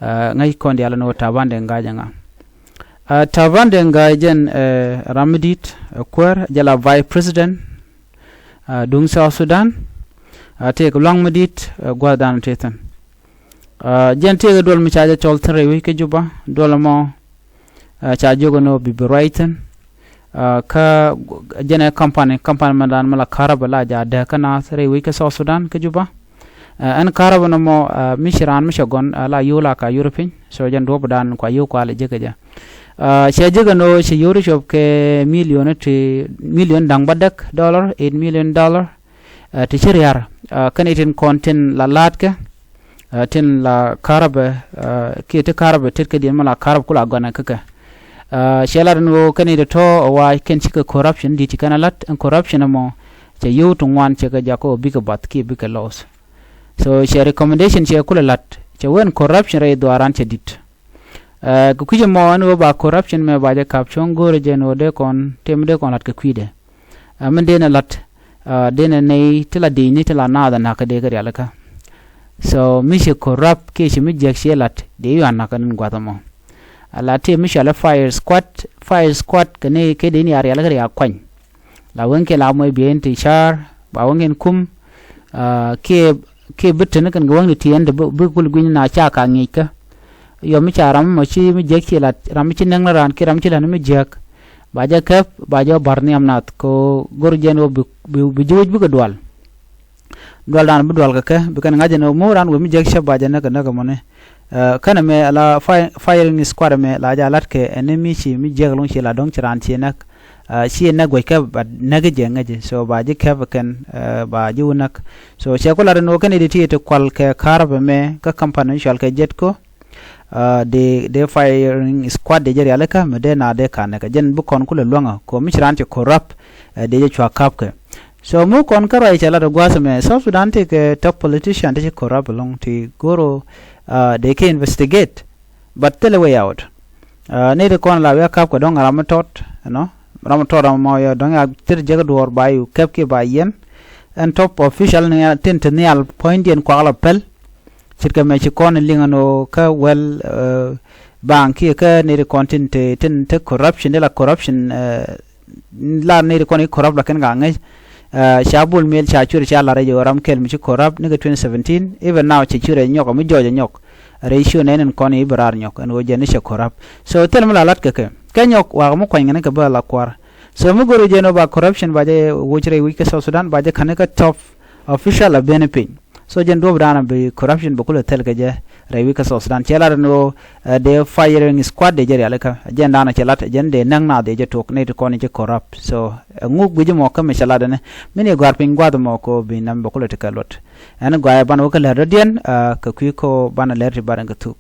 ngai kon dia no taban deng ga janga taban deng ga jen ramidit kuer jala vice president dung South Sudan take long medit gwadan tetan jen te dol mi chaja chol tre wi ke juba dol mo cha jogo no bi brighton ka jene company mandan mala karabala ja de kana tre wi ke South Sudan ke juba an karabana mo mishiran mishagon la yola ka european so jen do dan kwa yo kwa le jega ja she jega no she yori shop ke million dang badak dollar $8 million ti chiriar kanitin content la latke tin la karabe ki te karabe tet ke di mala karab kula gona kaka shelar no kanide to wa ken chika corruption di tikana lat and corruption mo che yutu wan che ga jako big bat ki big loss so she recommendation che kula lat che wen corruption re do aran che dit ku kuje mo an ba corruption me ba je caption gore je no de kon temde kon lat ke kwide amende na lat dena nei tila dini tila nada na ka de ga alaka so mishi corrupt ke shi mi jek lat de yu anaka nin gwatamo ala te mishi ala fire squad kane ke de ni ari ala ya kwan la wenke la moy bien ti char ba wengen kum ke bitin kan gwang ti ende bu kul gwin na cha ka ngika yo mi charam mo chi mi jek lat ram chi nang ran ke ram chi lan mi jek baja kep baja barni amnat ko gorjen wo bi juj bu gadwal dan bu dwal ka bikan ngaje no moran wo mi jek sha baja naga mone kana me ala firing squad me la ja lat ke enemy chi mi jek long chi la dong chiran chi nak chi na go ka ba naga je ngaje so baja kep kan ba ju nak so che ko la no kan editi to kwal ke karab me ka company shal ke jet ko de firing squad de jeri alaka mede na de kanaka jen bu kon kula longa ko michran te corrupt de je chwa kap ke so mu kon ka rai chala do gwas me South Sudan te ke top politician de corrupt long ti goro they can investigate but tell a way out ne de kon la we kap ko don ramatot no ramatot mo yo don ya tir je do or bayu kap ke bayen and top official ne tentennial point yen ko ala pel cirka me ci kon lingano ka well banki ka ne content ten te corruption de la corruption la ne kon corrupt la ken gangai shabul mel cha churi cha la rejo ram kel mi ci corrupt ne 2017 even now ci chure nyok mi jojo nyok ratio ne nen kon ibrar nyok en woje ne ci corrupt so tel mala lat ke nyok wa mo ko ngene ka ba la kwar so mu goro je no ba corruption ba je wojre wi ke South Sudan ba je kan ka top official a benefit so jen do brana be corruption be kula tel gaje rewi ka South Sudan chela no de firing squad de jeri alaka jen dana chelat jen de nang na de je tok ne ko ni je corrupt so nguk bi mo ka me chala de ne mini gwar pin gwad mo ko bi nam be kula te kalot an gwa ban o kala radian ka ku ko ban ler ti baran ka tu